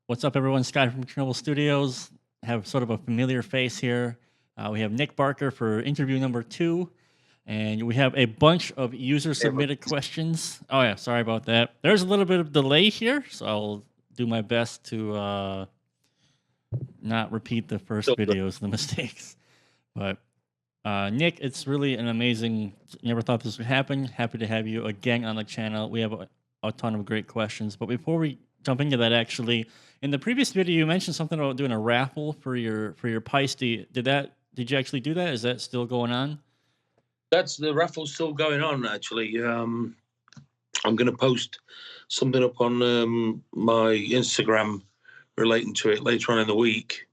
What's up, everyone? Scott from Chernobyl Studios. Have sort of a familiar face here. We have Nick Barker for interview number 2, and we have a bunch of user submitted questions. Oh yeah, sorry about that. There's a little bit of delay here, so I'll do my best to not repeat the first So good. videos, the mistakes. But Nick, it's really an amazing. Never thought this would happen. Happy to have you again on the channel. We have a ton of great questions. But before we jump into that, actually, in the previous video, you mentioned something about doing a raffle for your Paiste. Did you actually do that? Is that still going on? That's the raffle's still going on. Actually, I'm going to post something up on my Instagram relating to it later on in the week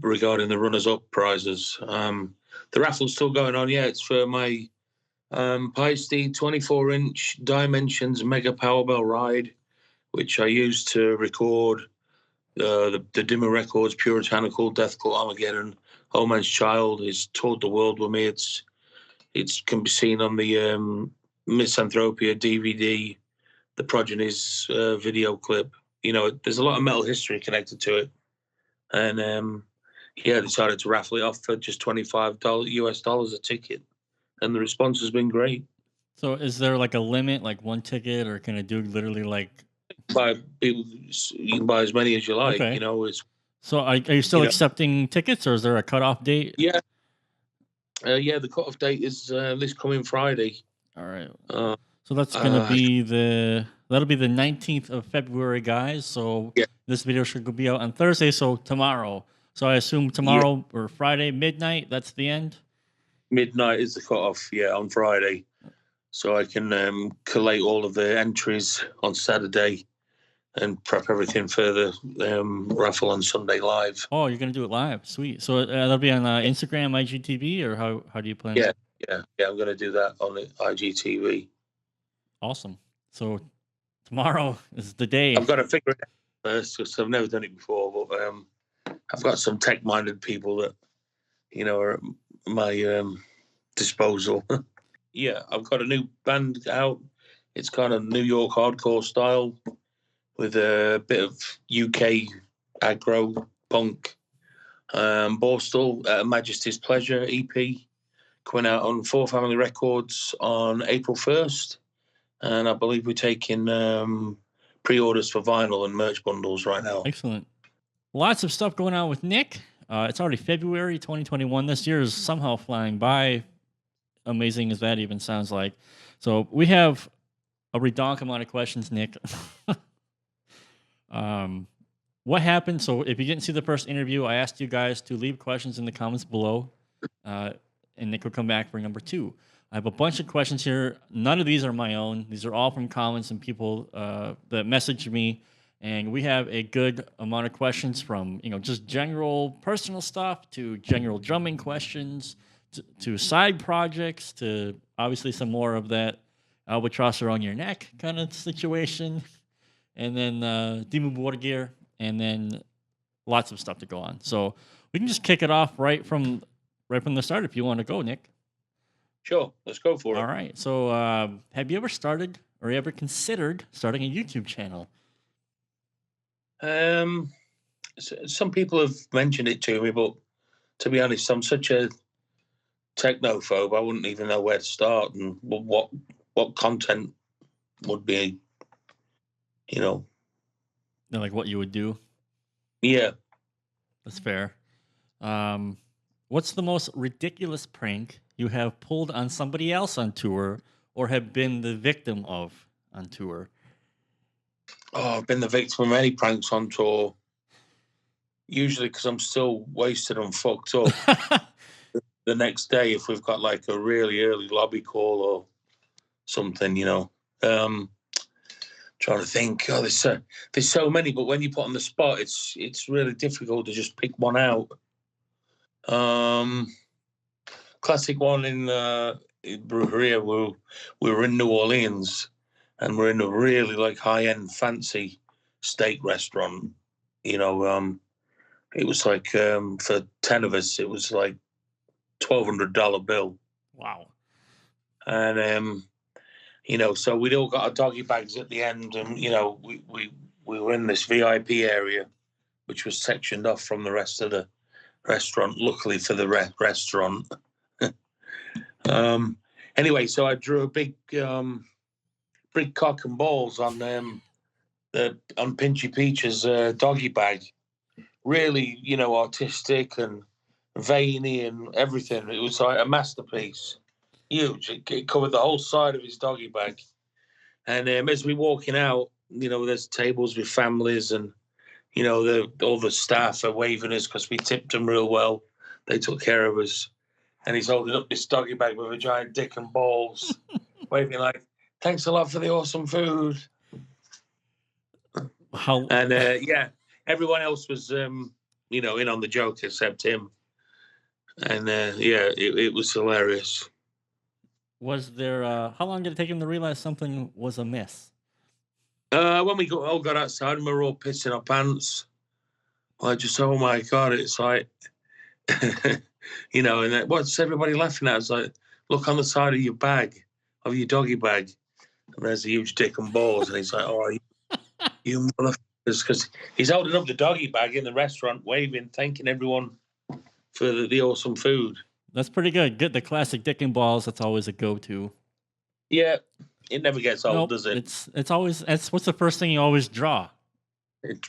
regarding the runners-up prizes. The raffle's still going on. Yeah, it's for my Paiste 24-inch Dimensions Mega Powerbell ride, which I used to record the Dimmu Records, Puritanical, Death Cult, Armageddon, Old Man's Child. It's toured the world with me. It can be seen on the Misanthropia DVD, the Progenies video clip. You know, there's a lot of metal history connected to it. And I decided to raffle it off for just $25 US dollars a ticket. And the response has been great. So is there like a limit, like one ticket, or can it do literally like? You can buy as many as you like. Okay. You know, it's. So are you still accepting tickets, or is there a cutoff date? Yeah. The cutoff date is this coming Friday. All right. So that's gonna be that'll be the 19th of February, guys. So this video should be out on Thursday, so tomorrow. So I assume tomorrow or Friday midnight. That's the end. Midnight is the cutoff. Yeah, on Friday, so I can collate all of the entries on Saturday and prep everything for the raffle on Sunday live. Oh, you're gonna do it live? Sweet. So that'll be on Instagram, IGTV, or how do you plan? Yeah. I'm gonna do that on the IGTV. Awesome. So tomorrow is the day. I've got to figure it out first because I've never done it before, but I've got some tech-minded people that are at my disposal. Yeah, I've got a new band out. It's kind of New York hardcore style with a bit of UK aggro punk. Borstal, Majesty's Pleasure EP, coming out on Four Family Records on April 1st. And I believe we're taking pre-orders for vinyl and merch bundles right now. Excellent. Lots of stuff going on with Nick. It's already February 2021. This year is somehow flying by. Amazing as that even sounds like. So we have a redonk amount of questions, Nick. What happened? So if you didn't see the first interview, I asked you guys to leave questions in the comments below, and Nick will come back for number 2. I have a bunch of questions here. None of these are my own. These are all from comments and people that messaged me. And we have a good amount of questions from, just general personal stuff to general drumming questions to side projects to obviously some more of that albatross around your neck kind of situation. And then Dimmu Borgir, and then lots of stuff to go on. So we can just kick it off right from the start if you want to go, Nick. Sure, let's go for it. All right. So have you ever started or ever considered starting a YouTube channel? Some people have mentioned it to me, but to be honest, I'm such a technophobe. I wouldn't even know where to start and what content would be, Like what you would do? Yeah. That's fair. What's the most ridiculous prank you have pulled on somebody else on tour or have been the victim of on tour? Oh, I've been the victim of many pranks on tour. Usually because I'm still wasted and fucked up. The next day, if we've got like a really early lobby call or something, trying to think. Oh, there's so many, but when you put on the spot, it's really difficult to just pick one out. Classic one in Brujeria, we were in New Orleans, and we're in a really like high-end fancy steak restaurant. It was like for 10 of us, it was like $1,200 bill. Wow. And so we'd all got our doggy bags at the end, and we we were in this VIP area, which was sectioned off from the rest of the restaurant. Luckily for the restaurant. Anyway, so I drew a big cock and balls on Pinchy Peach's doggy bag. Really, artistic and veiny and everything. It was like a masterpiece. Huge. It covered the whole side of his doggy bag. And as we're walking out, there's tables with families and, all the staff are waving us because we tipped them real well. They took care of us. And he's holding up this doggy bag with a giant dick and balls, waving like, thanks a lot for the awesome food. And everyone else was, in on the joke except him. And it was hilarious. Was there? How long did it take him to realize something was amiss? When we all got outside and we were all pissing our pants, oh my God, it's like, and what's everybody laughing at? It's like, look on the side of your bag, of your doggy bag, and there's a huge dick and balls, and he's like, oh, you motherfuckers, because he's holding up the doggy bag in the restaurant, waving, thanking everyone for the awesome food. That's pretty good. Get the classic dick and balls. That's always a go-to. Yeah, it never gets old, does it? It's always. That's what's the first thing you always draw.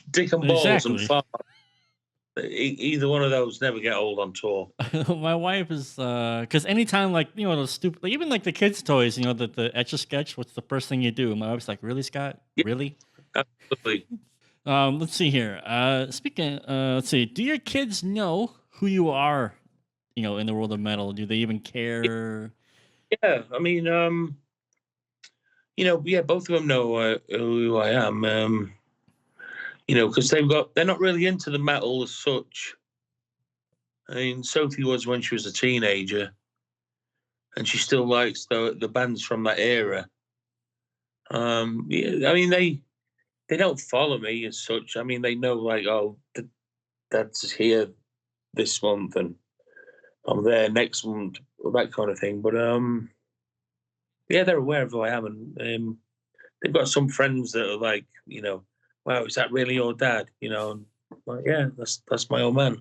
Dick and balls and fart. Either one of those never get old on tour. My wife is because anytime the stupid, even the kids' toys, the Etch-a-Sketch. What's the first thing you do? My wife's like, really, Scott? Yeah, really? Absolutely. Let's see here. Let's see. Do your kids know who you are? In the world of metal, do they even care? Yeah, I mean, both of them know who I am. Because they're not really into the metal as such. I mean, Sophie was when she was a teenager, and she still likes the bands from that era. I mean, they don't follow me as such. I mean, they know Dad's here this month and I'm there next month, that kind of thing. But they're aware of who I am, and they've got some friends that are like, wow, is that really your dad? And like, yeah, that's my old man.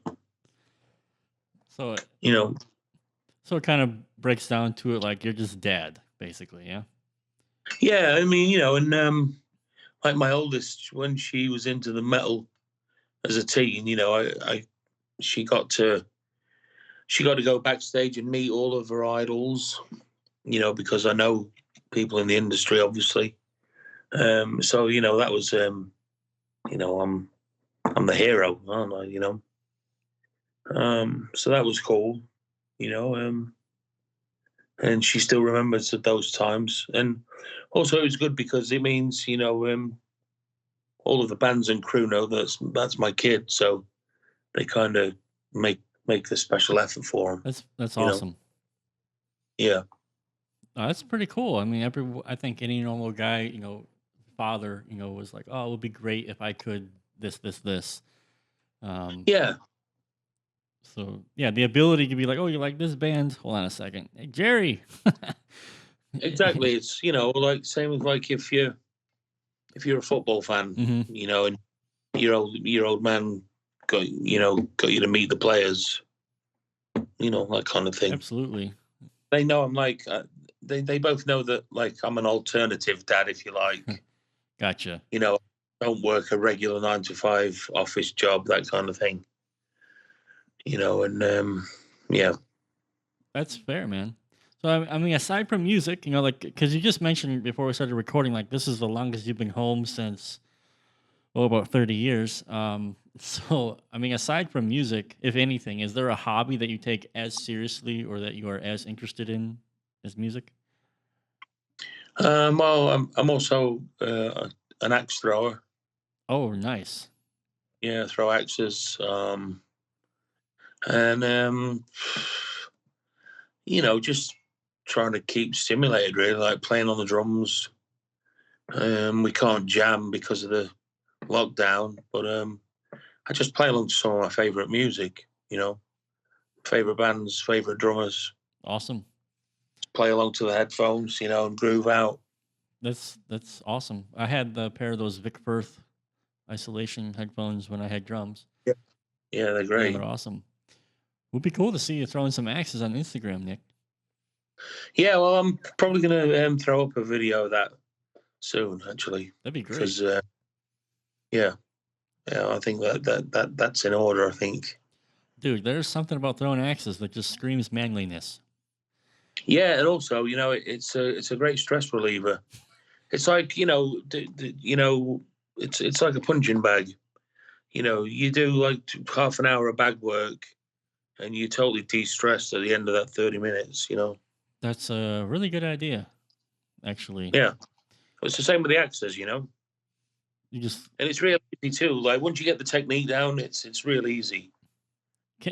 So so it kind of breaks down to it like you're just dad, basically, yeah. Yeah, I mean, and like my oldest, when she was into the metal as a teen, she got to go backstage and meet all of her idols, because I know people in the industry, obviously. So that was, I'm the hero, aren't I? So that was cool, and she still remembers those times. And also it was good because it means, all of the bands and crew know that's my kid, so they kind of make the special effort for him. That's awesome. Yeah. That's pretty cool. I mean, I think any normal guy, father, was like, oh, it would be great if I could this. Yeah. So yeah, the ability to be like, oh, you like this band? Hold on a second, hey, Jerry. Exactly. It's same with if you're a football fan, mm-hmm. And your old man got you to meet the players, that kind of thing. Absolutely. They know I'm like they both know that I'm an alternative dad, if you like. Gotcha. Don't work a regular 9-to-5 office job, that kind of thing. And yeah. That's fair, man. So I mean, aside from music, because you just mentioned before we started recording, this is the longest you've been home since, about 30 years. So I mean, aside from music, if anything, is there a hobby that you take as seriously or that you are as interested in as music? Well, I'm also an axe thrower. Oh, nice. Yeah, throw axes. And just trying to keep stimulated, really, like playing on the drums. We can't jam because of the lockdown, but I just play along to some of my favorite music. Favorite bands, favorite drummers. Awesome. Just play along to the headphones, and groove out. That's awesome. I had a pair of those Vic Firth isolation headphones when I had drums. Yeah, yeah, they're Yeah, great. they're awesome. Would be cool to see you throwing some axes on Instagram, Nick. Yeah, well, I'm probably gonna throw up a video of that soon, actually, That'd be great. because yeah, I think that's in order. I think. Dude, there's something about throwing axes that just screams manliness. Yeah, and also, it's a great stress reliever. It's like it's like a punching bag. You do like half an hour of bag work, and you totally de-stressed at the end of that 30 minutes. That's a really good idea, actually. Yeah, it's the same with the axes. You just And it's real easy too. Like once you get the technique down, it's real easy.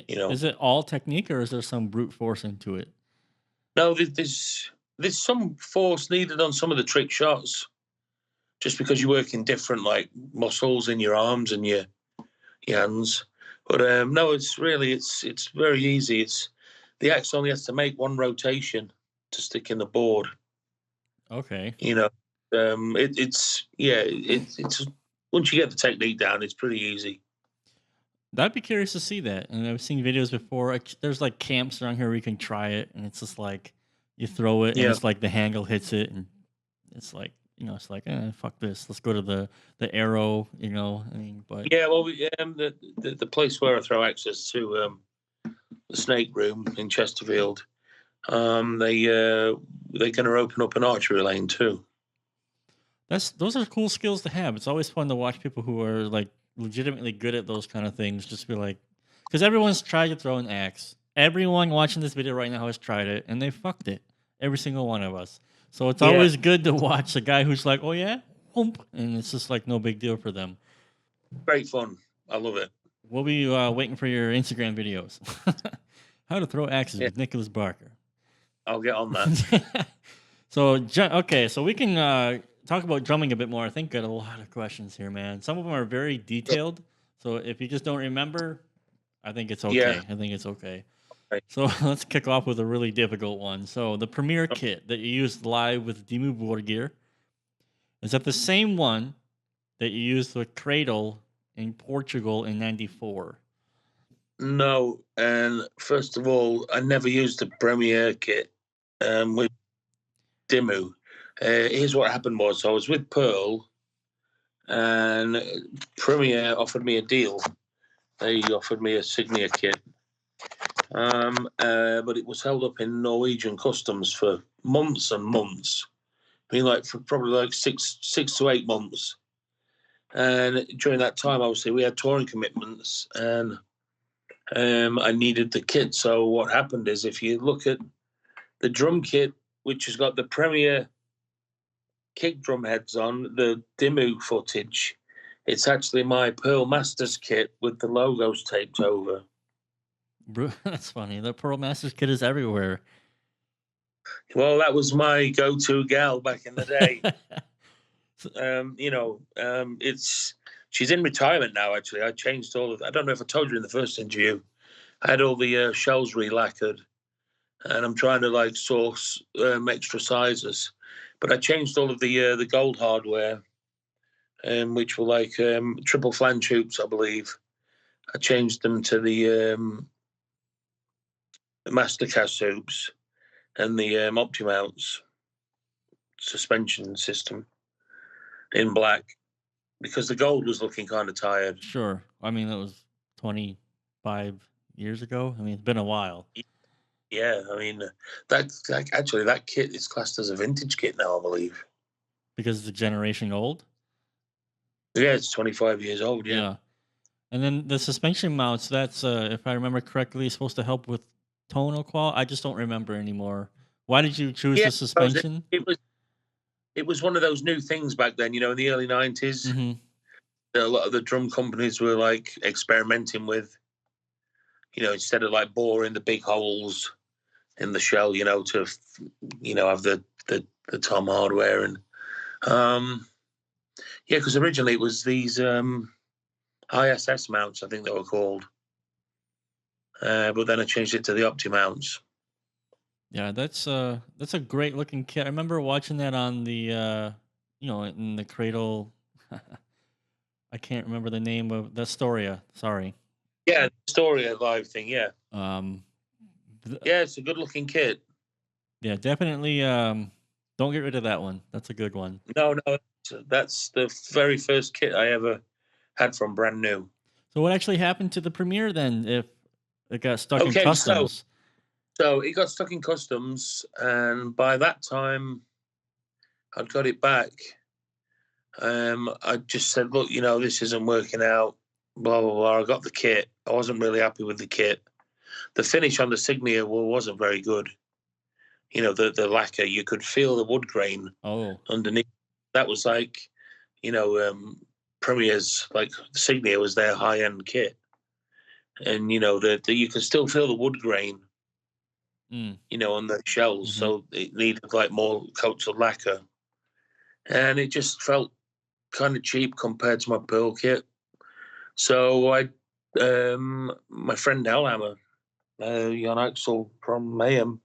is it all technique or is there some brute force into it? No, there's some force needed on some of the trick shots, just because you work in different like muscles in your arms and your hands. But no, it's very easy. It's the axe only has to make one rotation to stick in the board. Okay. It's once you get the technique down, it's pretty easy. I'd be curious to see that. And I've seen videos before. There's like camps around here where you can try it, and it's just like you throw it, and Yeah. it's like the handle hits it, and it's like it's like fuck this. Let's go to the arrow. I mean, but Yeah, well, the place where I throw axes to the Snake Room in Chesterfield, they're going to open up an archery lane too. those are cool skills to have. It's always fun to watch people who are like legitimately good at those kind of things. Just be like, because everyone's tried to throw an axe. Everyone watching this video right now has tried it, and they fucked it. Every single one of us. So it's always good to watch a guy who's like, oh yeah, Oomp, and it's just like no big deal for them. Great fun. I love it. We'll be waiting for your Instagram videos. How to throw axes with Nicholas Barker. I'll get on that. So we can talk about drumming a bit more. I think got a lot of questions here, man. Some of them are very detailed. So if you just don't remember, I think it's okay. Yeah. I think it's okay. Right. So let's kick off with a really difficult one. So the premiere kit that you used live with Dimmu Borgir, is that the same one that you used with Cradle in Portugal in '94? No, and first of all, I never used the Premiere kit with Dimmu. Here's what happened was I was with Pearl, and Premiere offered me a deal. They offered me a Signia kit, but it was held up in Norwegian customs for months and months. I mean, like for probably like six to 8 months. And during that time, obviously, we had touring commitments, and I needed the kit. So what happened is, if you look at the drum kit, which has got the Premier kick drum heads on, the Dimmu footage, it's actually my Pearl Masters kit with the logos taped over. Bro, that's funny. The Pearl Masters kit is everywhere. Well, that was my go-to gal back in the day. She's in retirement now. Actually, I changed all of. I don't know if I told you in the first interview. I had all the shells relacquered, and I'm trying to like source extra sizes. But I changed all of the gold hardware, which were like triple flange hoops, I believe. I changed them to the Mastercast hoops and the OptiMounts suspension system in black, because the gold was looking kind of tired. Sure. I mean, that was 25 years ago. I mean, it's been a while. Yeah, I mean, that kit is classed as a vintage kit now, I believe. Because it's a generation old? Yeah, it's 25 years old, yeah. And then the suspension mounts, that's, if I remember correctly, supposed to help with tonal quality. I just don't remember anymore. Why did you choose the suspension? It was one of those new things back then, in the early 90s. Mm-hmm. A lot of the drum companies were like experimenting with, instead of like boring the big holes in the shell, to have the tom hardware. And because originally it was these ISS mounts, I think they were called, but then I changed it to the Opti mounts. Yeah, that's a great looking kit. I remember watching that on the in the Cradle. I can't remember the name of the Astoria. Sorry. Yeah, Astoria live thing. Yeah, Um, yeah, it's a good looking kit. yeah, definitely. Don't get rid of that one. That's a good one. No, that's the very first kit I ever had from brand new. So what actually happened to the Premiere then? If it got stuck in Okay, so customs? it got stuck in customs, and by that time, I'd got it back. I just said, look, this isn't working out. Blah blah blah. I got the kit. I wasn't really happy with the kit. The finish on the Signia wasn't very good. The lacquer, you could feel the wood grain Oh, underneath. That was like, Premier's, like Signia was their high end kit, and you can still feel the wood grain, mm, on the shells. hmm So it needed like more coats of lacquer, and it just felt kind of cheap compared to my Pearl kit. So my friend Hellhammer, Jan Axel from Mayhem,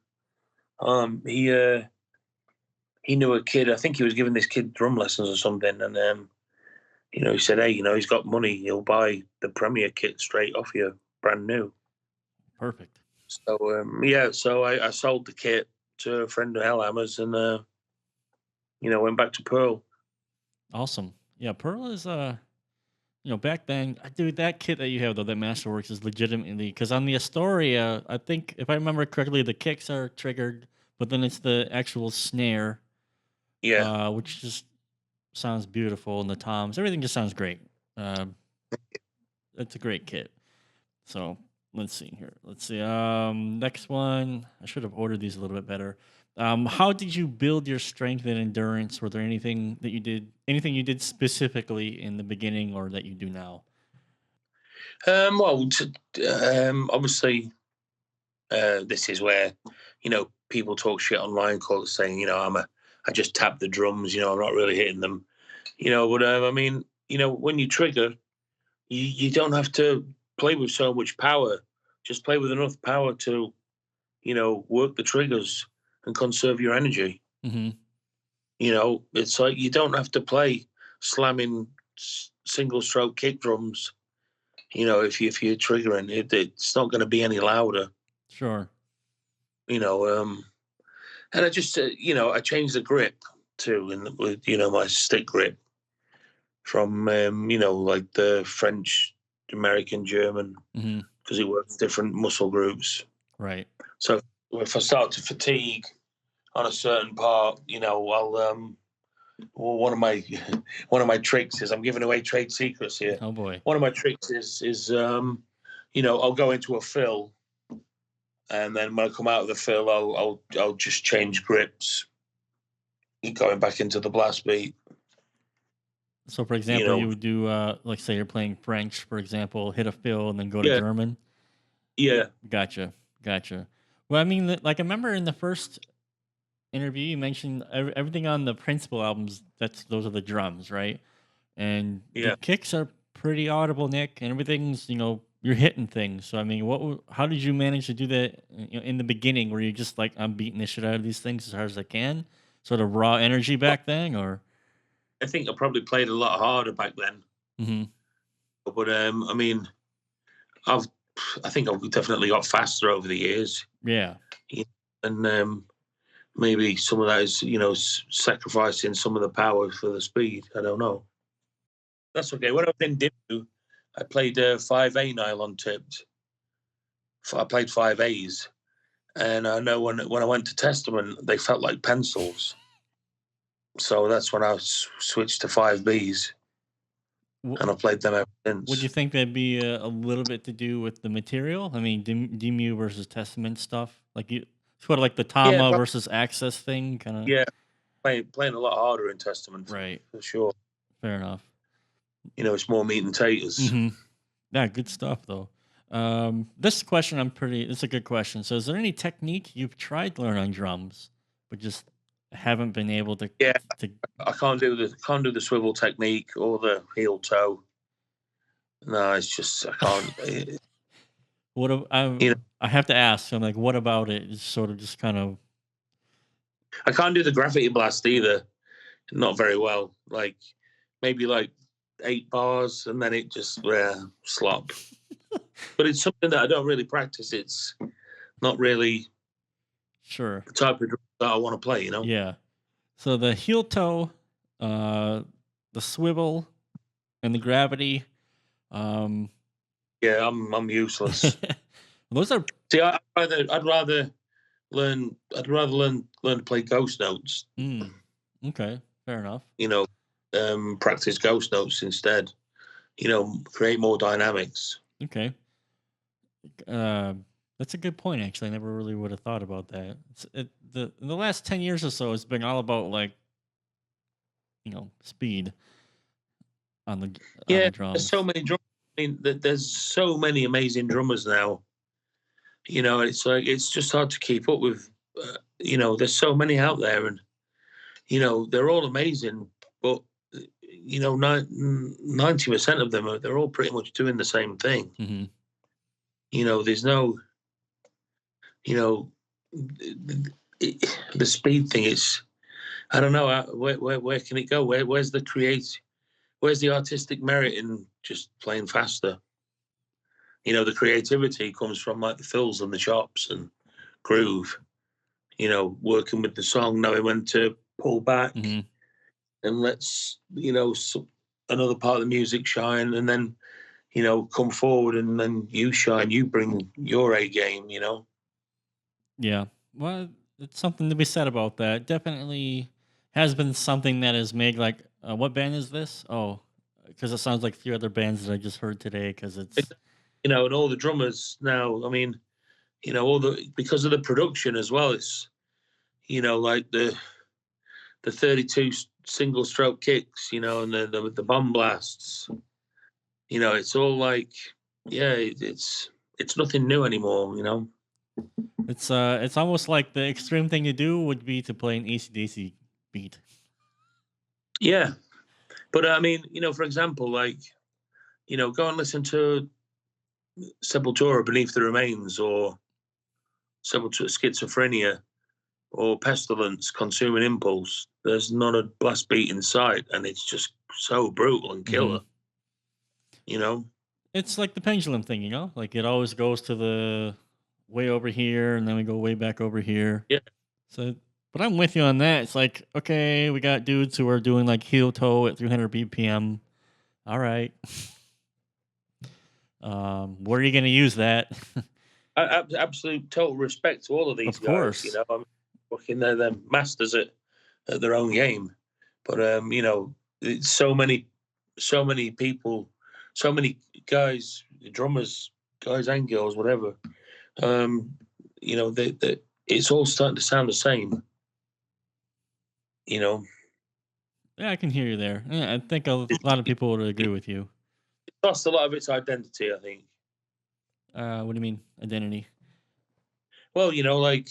he knew a kid. I think he was giving this kid drum lessons or something, and he said, "Hey, he's got money. He'll buy the Premier kit straight off you, brand new." perfect. So so I sold the kit to a friend of Hellhammer's, and went back to Pearl. Awesome. Yeah, Pearl is back then, dude, that kit that you have though, that Masterworks is legitimately because on the Astoria, I think if I remember correctly, the kicks are triggered, but then it's the actual snare, Yeah. which just sounds beautiful, and the toms, everything just sounds great. Um, it's a great kit. So let's see here. Let's see. Next one. I should have ordered these a little bit better. How did you build your strength and endurance? Were there anything you did specifically in the beginning, or that you do now? Well, obviously, this is where people talk shit online, call it saying I just tap the drums, I'm not really hitting them, But I mean, when you trigger, you don't have to play with so much power. Just play with enough power to work the triggers and conserve your energy. Mm-hmm. It's like you don't have to play slamming single stroke kick drums. If you're triggering it's not going to be any louder. Sure. You know, and I just I changed the grip too, and with my stick grip from like the French, American, German, Mm-hmm. because it works different muscle groups. Right. So if I start to fatigue on a certain part, I'll well, one of my one of my tricks is, I'm giving away trade secrets here. Oh boy. One of my tricks is I'll go into a fill, and then when I come out of the fill, I'll just change grips, going back into the blast beat. So, for You example, know, you would do like say you're playing French, for example, hit a fill and then go to yeah, German. yeah, Gotcha. Gotcha. Well, I mean, like I remember in the first interview, you mentioned everything on the Principal albums. Those are the drums, right? And the yeah. kicks are pretty audible, Nick, and everything's you're hitting things. So I mean, how did you manage to do that in the beginning? Were you just like, I'm beating the shit out of these things as hard as I can, sort of raw energy Well, back then, or? I think I probably played a lot harder back then, Hmm. but I mean, I've I think I've definitely got faster over the years, Yeah. and maybe some of that is sacrificing some of the power for the speed. I don't know. That's okay. When I was in Dimmu, I played 5A nylon tipped. I played 5As, and I know when I went to Testament, they felt like pencils. So that's when I switched to 5Bs, Wh- and I played them ever Would you since. think that'd be a little bit to do with the material? I mean, Demu versus Testament stuff, like you sort of like the Yeah, Tama versus Access thing, kind of. yeah, playing a lot harder in Testament Right. for sure. Fair enough. It's more meat and taters. Hmm. Yeah, good stuff though. This question, it's a good question. So, is there any technique you've tried to learn on drums, but just haven't been able to? Yeah, To I can't do the swivel technique or the heel toe. No, it's just I can't. what I have to ask. I'm like, what about it? It's sort of just kind of. I can't do the gravity blast either. Not very well. Like maybe like 8 bars, and then it just slop. But it's something that I don't really practice. It's not really Sure. the type of drum that I want to play, you know? Yeah. So the heel toe, the swivel, and the gravity. Um, Yeah, I'm useless. those are See, I'd rather learn to play ghost notes, okay. Fair enough. you know, practice ghost notes instead, create more dynamics. Okay. Uh, that's a good point. Actually, I never really would have thought about that. In the last 10 years or so, it's been all about like speed on the on Yeah, the there's so drums. many drummers. I mean, there's so many amazing drummers now. It's like it's just hard to keep up with. There's so many out there, and they're all amazing, but 90% of them they're all pretty much doing the same thing. Hmm. There's no, you know, the speed thing. It's I don't know where can it go? Where's the Where's the artistic merit in just playing faster? The creativity comes from like the fills and the chops and groove. Working with the song, knowing when to pull back Hmm. and let's another part of the music shine, and then come forward and then you shine. You bring your A game. Yeah. Well, it's something to be said about that. Definitely has been something that has made like, what band is this? Oh, because it sounds like a few other bands that I just heard today. Because it's And all the drummers now. I mean, all the because of the production as well. It's like the 32 single stroke kicks, and the bomb blasts. It's all like, yeah, it's nothing new anymore. it's almost like the extreme thing to do would be to play an AC/DC beat. Yeah, but I mean, for example, like, go and listen to Sepultura Beneath the Remains, or Sepultura Schizophrenia, or Pestilence Consuming Impulse. There's not a blast beat in sight, and it's just so brutal and Hmm. killer. You know, It's like the pendulum thing, like it always goes to the way over here, and then we go way back over here. yeah, So, but I'm with you on that. It's like, okay, we got dudes who are doing like heel toe at 300 BPM. All right. Where are you going to use that? absolute total respect to all of these Of guys. course. I mean, fucking they're masters at their own game. But it's so many people, so many guys, drummers, guys and girls, whatever. They it's all starting to sound the same. You know, Yeah, I can hear you there. Yeah, I think a lot of people would agree it with you. lost a lot of its identity, I think. What do you mean, identity? Well, like,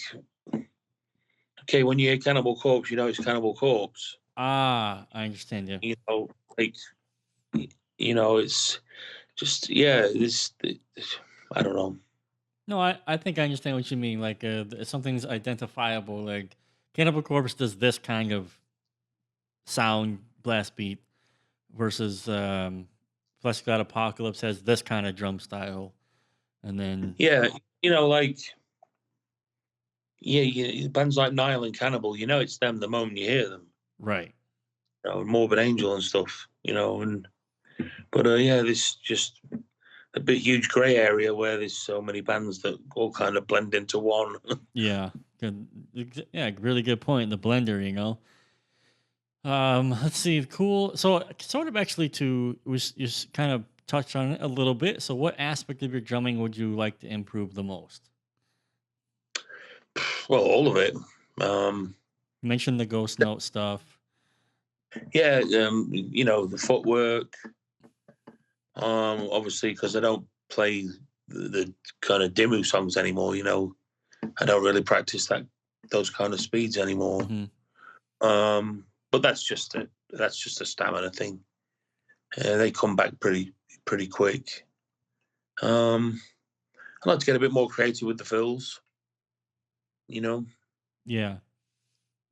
okay, when you hear Cannibal Corpse, it's Cannibal Corpse. Ah, I understand you. Like, it's just, yeah, I don't know. No, I think I understand what you mean. Like, something's identifiable. Like, Cannibal Corpse does this kind of sound blast beat versus Flesh God Apocalypse has this kind of drum style, and then Yeah, like, yeah, bands like Nile and Cannibal, it's them the moment you hear them. right. Morbid Angel and stuff, but yeah, this just a bit huge grey area where there's so many bands that all kind of blend into one. Yeah, good. Yeah, really good point. The blender, let's see. Cool. So, sort of actually, to was just kind of touched on it a little bit. So, what aspect of your drumming would you like to improve the most? Well, all of it. Um, You mentioned the ghost note stuff. yeah, the footwork. Obviously, because I don't play the kind of Dimmu songs anymore. I don't really practice those kind of speeds anymore. Hmm. But that's just a stamina thing. They come back pretty quick. I'd like to get a bit more creative with the fills. You know, Yeah.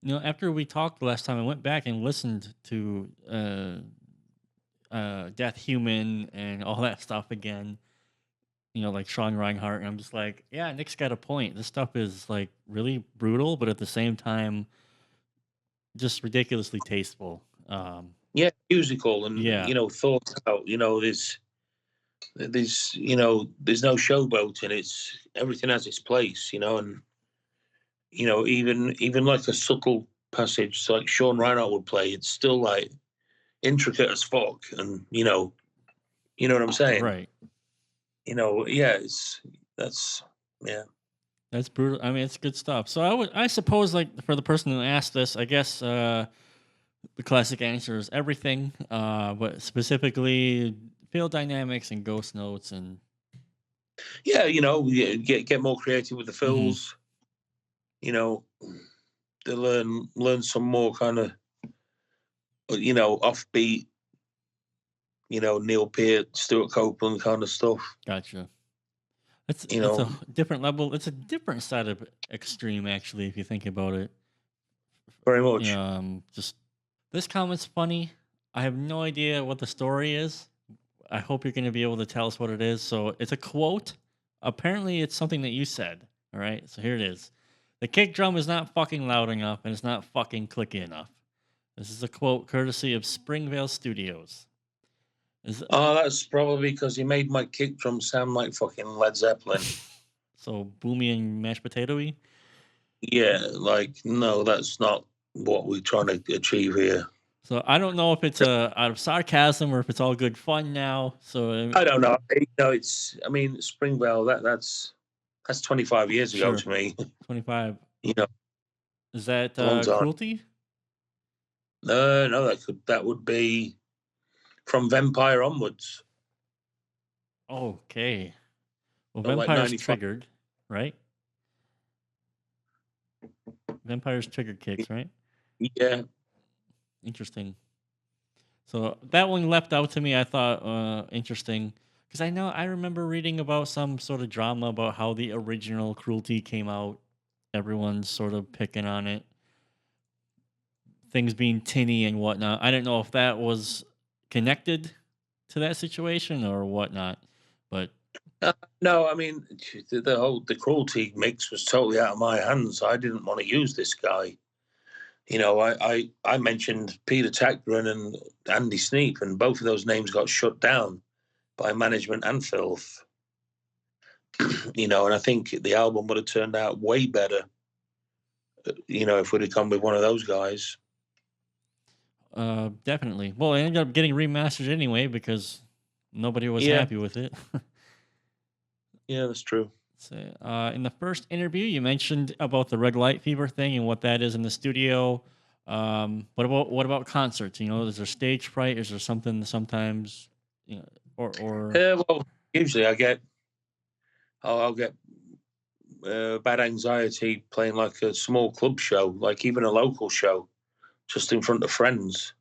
After we talked the last time, I went back and listened to Death Human and all that stuff again. Like Sean Reinhardt, and I'm just like, yeah, Nick's got a point. This stuff is like really brutal, but at the same time, just ridiculously tasteful. Yeah, musical and Yeah, thought out. There's no showboating. It's everything has its place. And even like a subtle passage like Sean Reinhardt would play, it's still like intricate as fuck, and you know what I'm saying. right. Yeah, that's yeah. That's brutal. I mean, it's good stuff. So I suppose, like, for the person who asked this, I guess the classic answer is everything, but specifically field dynamics and ghost notes and. Yeah, get more creative with the Mhm. fills. You know, to learn some more kind of offbeat. Neil Peart, Stuart Copeland kind of stuff. Gotcha. That's You that's know, a different level. It's a different side of extreme, actually, if you think about it. very much. Just this comment's funny. I have no idea what the story is. I hope you're going to be able to tell us what it is. So it's a quote. Apparently, it's something that you said. All right. So here it is. The kick drum is not fucking loud enough, and it's not fucking clicky enough. This is a quote courtesy of Springvale Studios. Is Oh, that's probably because he made my kick drum sound like fucking Led Zeppelin. so boomy and mashed potatoey. Yeah, like no, that's not what we're trying to achieve here. So I don't know if it's out of sarcasm or if it's all good fun now. So I don't know. I mean, Springvale. That's 25 years ago sure, to me. 25. you know, Is that a long time. cruelty? No, that would be from Vampire onwards. Okay. Well, So like vampires 95. triggered, right? Vampires triggered kicks, right? Yeah. Interesting. So that one leapt out to me. I thought interesting because I remember reading about some sort of drama about how the original cruelty came out. Everyone's sort of picking on it, things being tinny and whatnot. I didn't know if that was connected to that situation or whatnot, but No, I mean the cruelty mix was totally out of my hands. I didn't want to use this guy. I mentioned Peter Tackgren and Andy Sneap, and both of those names got shut down by management and Filth. And I think the album would have turned out way better, if we'd have come with one of those guys. definitely. Well, it ended up getting remastered anyway because nobody was Yeah, happy with it. yeah, that's true. So, in the first interview, you mentioned about the red light fever thing and what that is in the studio. What about concerts? Is there stage fright? Is there something sometimes, or Well, usually I'll get bad anxiety playing like a small club show, like even a local show, just in front of friends.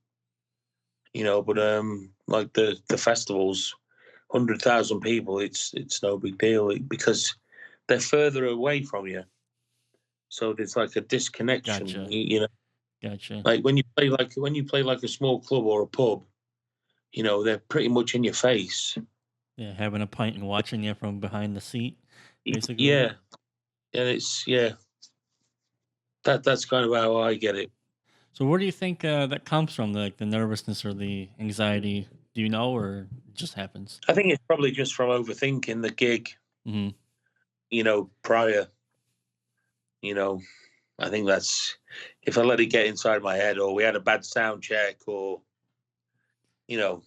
But like the festivals, 100,000 people, it's no big deal because they're further away from you, so there's like a disconnection. gotcha, gotcha. Like when you play like a small club or a pub, they're pretty much in your face. Yeah, having a pint and watching you from behind the seat, basically. Yeah, and that's kind of how I get it. So, where do you think that comes from? Like the nervousness or the anxiety? Do you know, or it just happens? I think it's probably just from overthinking the gig, Hmm. prior. You know, I think that's if I let it get inside my head, or we had a bad sound check, or you know,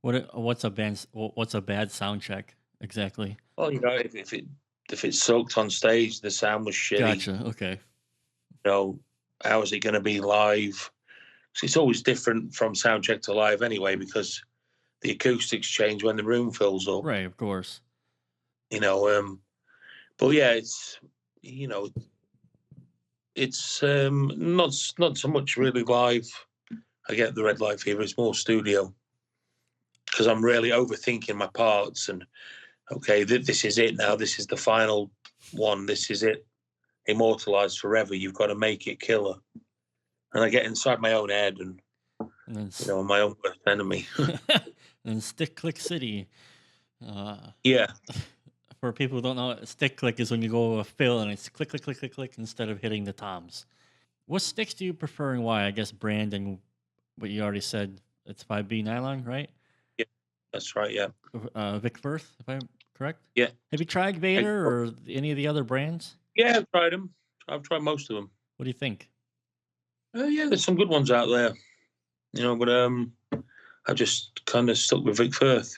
What's a bad sound check exactly? well, if it sucked on stage, the sound was shitty. Gotcha. Okay. How is it going to be live? So it's always different from sound check to live anyway, because the acoustics change when the room fills up. Right. Of course. But yeah, you know, it's not so much really live. I get the red light fever. It's more studio because I'm really overthinking my parts and okay, this is it now. This is the final one. This is it. Immortalized forever. You've got to make it killer. And I get inside my own head and And then my own worst enemy. and stick click city. Uh, Yeah. for people who don't know, stick click is when you go a fill and it's click click click click click instead of hitting the toms. What sticks do you prefer and why? I guess brand and what you already said. It's 5B nylon, right? Yeah, that's right. Yeah. Vic Firth, if I'm correct. Yeah. Have you tried Vader or any of the other brands? Yeah, I've tried them. I've tried most of them. What do you think? Yeah, there's some good ones out there. But I just kind of stuck with Vic Firth.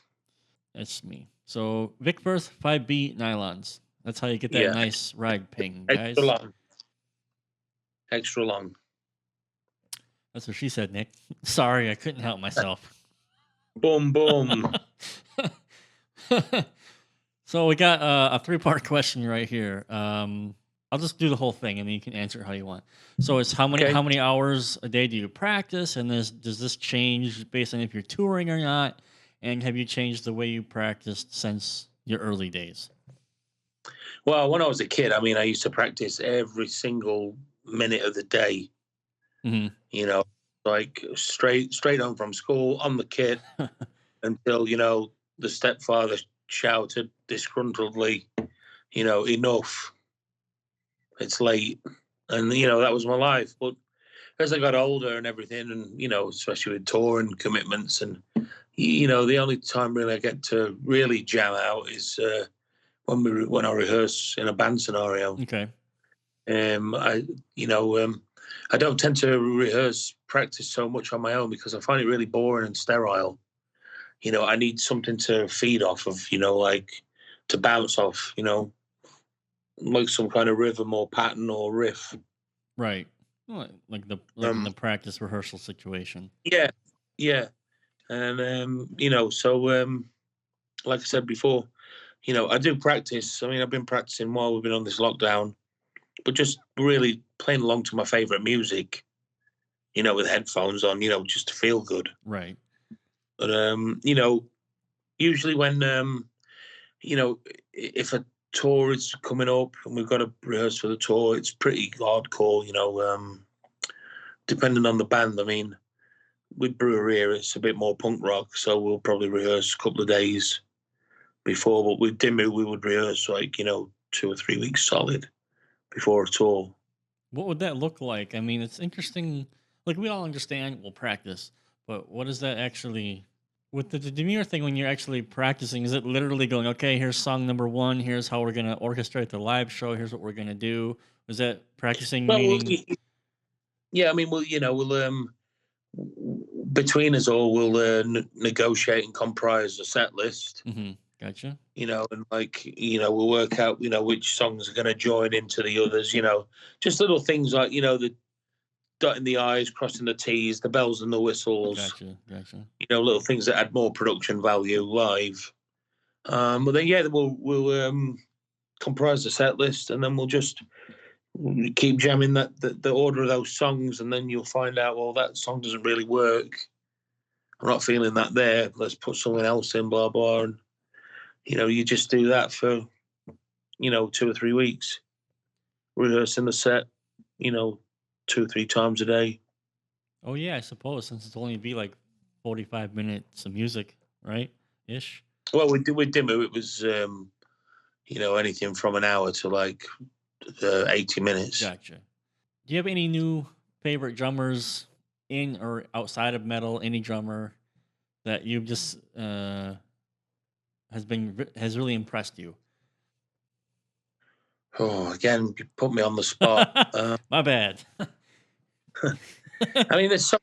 That's me. So Vic Firth 5B nylons. That's how you get that Yeah. nice rag ping, guys. Extra long. Extra long. That's what she said, Nick. Sorry, I couldn't help myself. Boom, boom. So we got a three-part question right here. I'll just do the whole thing, and then you can answer it how you want. So it's how many hours a day do you practice, and does this change based on if you're touring or not? And have you changed the way you practiced since your early days? Well, when I was a kid, I used to practice every single minute of the day. Mm-hmm. Like straight home from school on the kit until the stepfather shouted disgruntledly, enough. It's late. And, that was my life. But as I got older and everything, and, especially with touring commitments, and, the only time really I get to really jam out is when I rehearse in a band scenario. Okay. I don't tend to practice so much on my own because I find it really boring and sterile. I need something to feed off of, like to bounce off, like some kind of rhythm or pattern or riff. Right. Well, like in the practice rehearsal situation. Yeah. Yeah. And, like I said before, I do practice. I've been practicing while we've been on this lockdown, but just really playing along to my favorite music, with headphones on, just to feel good. Right. But, usually when, if a tour is coming up and we've got to rehearse for the tour, it's pretty hardcore, depending on the band. With Brewery, it's a bit more punk rock, so we'll probably rehearse a couple of days before. But with Dimmu, we would rehearse 2 or 3 weeks solid before a tour. What would that look like? It's interesting. Like we all understand, we'll practice, but what is that actually? With the Demure thing, when you're actually practicing, is it literally going, okay, here's song number 1, here's how we're gonna orchestrate the live show, here's what we're gonna do? Is that practicing meaning? We'll between us all, we'll negotiate and comprise a set list. Mm-hmm. Gotcha. And we'll work out, which songs are going to join into the others, just little things like, the dotting the I's, crossing the T's, the bells and the whistles. Gotcha. Little things that add more production value live. But then, we'll comprise the set list, and then we'll just keep jamming the order of those songs, and then you'll find out, well, that song doesn't really work. I'm not feeling that there. Let's put something else in, blah, blah. And, you just do that for, 2 or 3 weeks, rehearsing the set, 2 or 3 times a day. Oh yeah, I suppose since it's only be like 45 minutes of music, right? Ish. Well, with Dimmu, it was, anything from an hour to 80 minutes. Gotcha. Do you have any new favorite drummers in or outside of metal? Any drummer that you've just has really impressed you? Oh, again, you put me on the spot. My bad. There's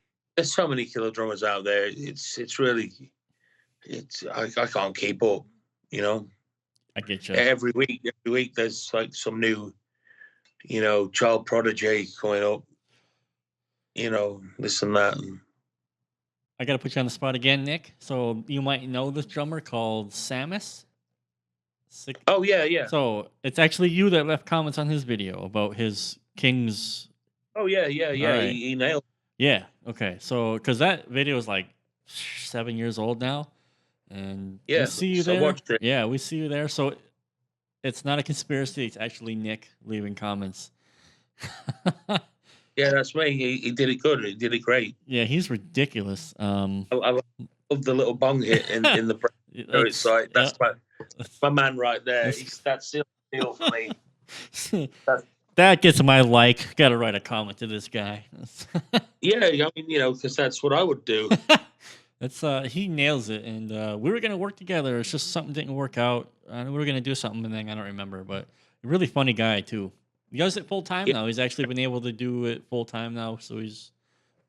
so many killer drummers out there. It's really, I can't keep up. I get you. Every week there's some new, child prodigy coming up. This and that. I gotta put you on the spot again, Nick. So you might know this drummer called Samus. Oh yeah. So it's actually you that left comments on his video about his King's. Oh yeah. Right. He nailed. Yeah. Okay. So because that video is like 7 years old now, and we see you there. Watched it. Yeah, we see you there. So it's not a conspiracy. It's actually Nick leaving comments. Yeah, that's me. He did it good. He did it great. Yeah, he's ridiculous. I love the little bong hit in the break. So it's like that's my man right there. That's the deal for me. That gets my like. Got to write a comment to this guy. Yeah, I mean, because that's what I would do. That's he nails it, and we were gonna work together. It's just something didn't work out. We were gonna do something, and then I don't remember. But a really funny guy too. He does it full time now. He's actually been able to do it full time now, so he's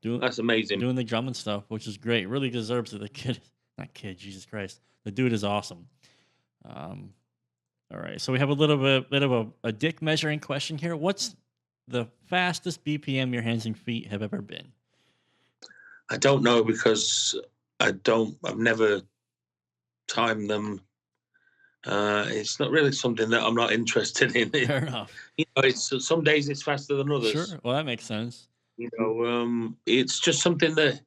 doing. That's amazing. Doing the drum and stuff, which is great. Really deserves it. The kid, not kid, Jesus Christ. The dude is awesome. All right, so we have a little bit of a dick measuring question here. What's the fastest BPM your hands and feet have ever been? I don't know because I've never timed them. It's not really something that I'm not interested in. Fair enough. It's some days it's faster than others. Sure. Well, that makes sense. It's just something that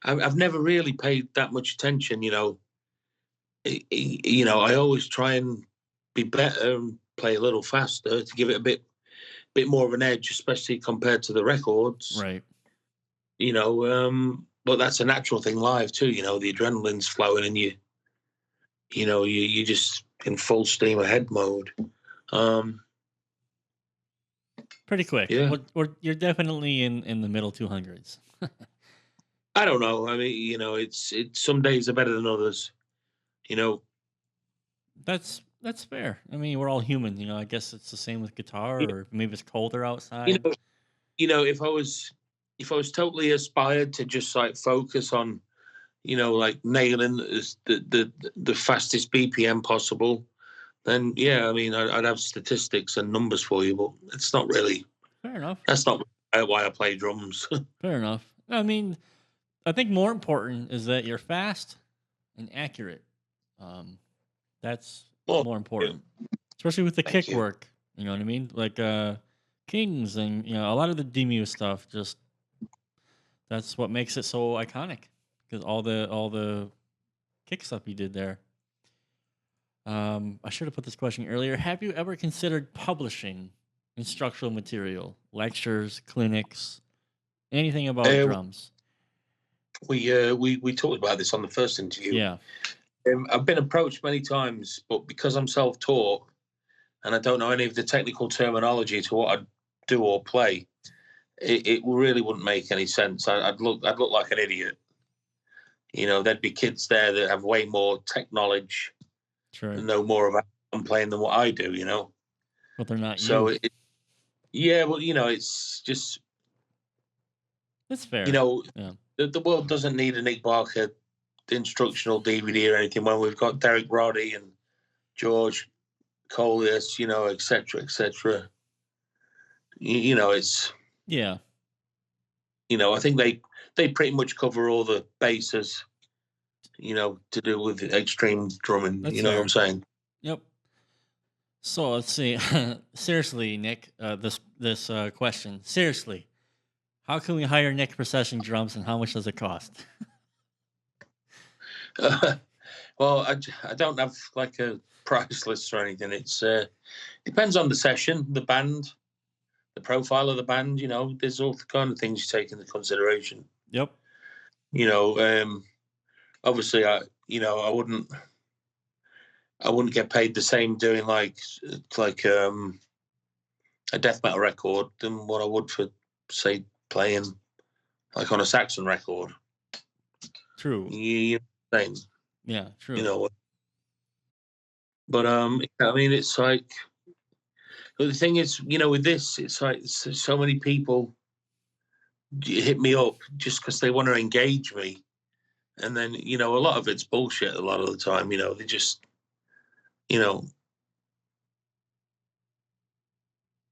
I've never really paid that much attention. I always try and be better and play a little faster to give it a bit more of an edge, especially compared to the records. Right. But that's a natural thing live too. The adrenaline's flowing and you just in full steam ahead mode. Pretty quick. Yeah. You're definitely in the middle 200s. I don't know. I mean, it's some days are better than others. That's fair. I mean, we're all human. I guess it's the same with guitar, or maybe it's colder outside. If I was totally aspired to just like focus on, like nailing the fastest BPM possible, then yeah, I mean, I'd have statistics and numbers for you, but it's not really. Fair enough. That's not why I play drums. Fair enough. I mean, I think more important is that you're fast and accurate. That's more important, especially with the kick work. You know what I mean? Like Kings and a lot of the Dimmu stuff. Just that's what makes it so iconic, because all the kick stuff he did there. I should have put this question earlier. Have you ever considered publishing instructional material, lectures, clinics, anything about drums? We talked about this on the first interview. Yeah. I've been approached many times, but because I'm self-taught and I don't know any of the technical terminology to what I do or play, it really wouldn't make any sense. I'd look like an idiot. There'd be kids there that have way more tech knowledge, and know more about playing than what I do. But they're not. So it's just. That's fair. The world doesn't need a Nick Barker instructional DVD or anything when we've got Derek Roddy and George Coleus, et cetera, et cetera. It's. Yeah. I think they pretty much cover all the bases, to do with extreme drumming. That's fair. What I'm saying? Yep. So let's see. Seriously, Nick, this question. Seriously, how can we hire Nick for session drums, and how much does it cost? Well, I don't have like a price list or anything. It's depends on the session, the band, the profile of the band. There's all the kind of things you take into consideration. Yep. Obviously, I wouldn't get paid the same doing like a death metal record than what I would for, say, playing like on a Saxon record. True. Same. Yeah, true. But I mean, it's like, but the thing is, with this, it's like so many people hit me up just because they want to engage me, and then a lot of it's bullshit. A lot of the time, they just,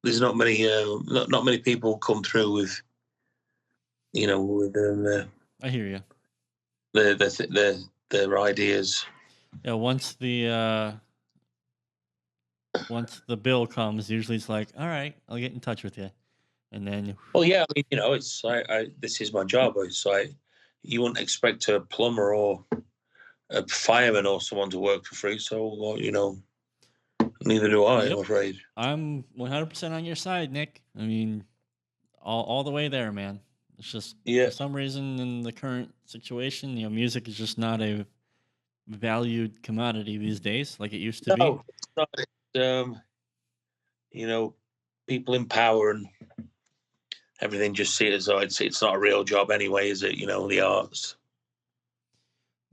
there's not many people come through with, with I hear you. Their ideas. Yeah, once the bill comes, usually it's like, all right, I'll get in touch with you, and then. Well, yeah, I mean, it's this is my job. It's like you wouldn't expect a plumber or a fireman or someone to work for free. So, neither do I. Yep. I'm afraid. I'm 100% on your side, Nick. I mean, all the way there, man. It's just Yeah. for some reason in the current situation, music is just not a valued commodity these days like it used to be. No, it's not. You know, people in power and everything just see it as though it's not a real job anyway, is it? The arts.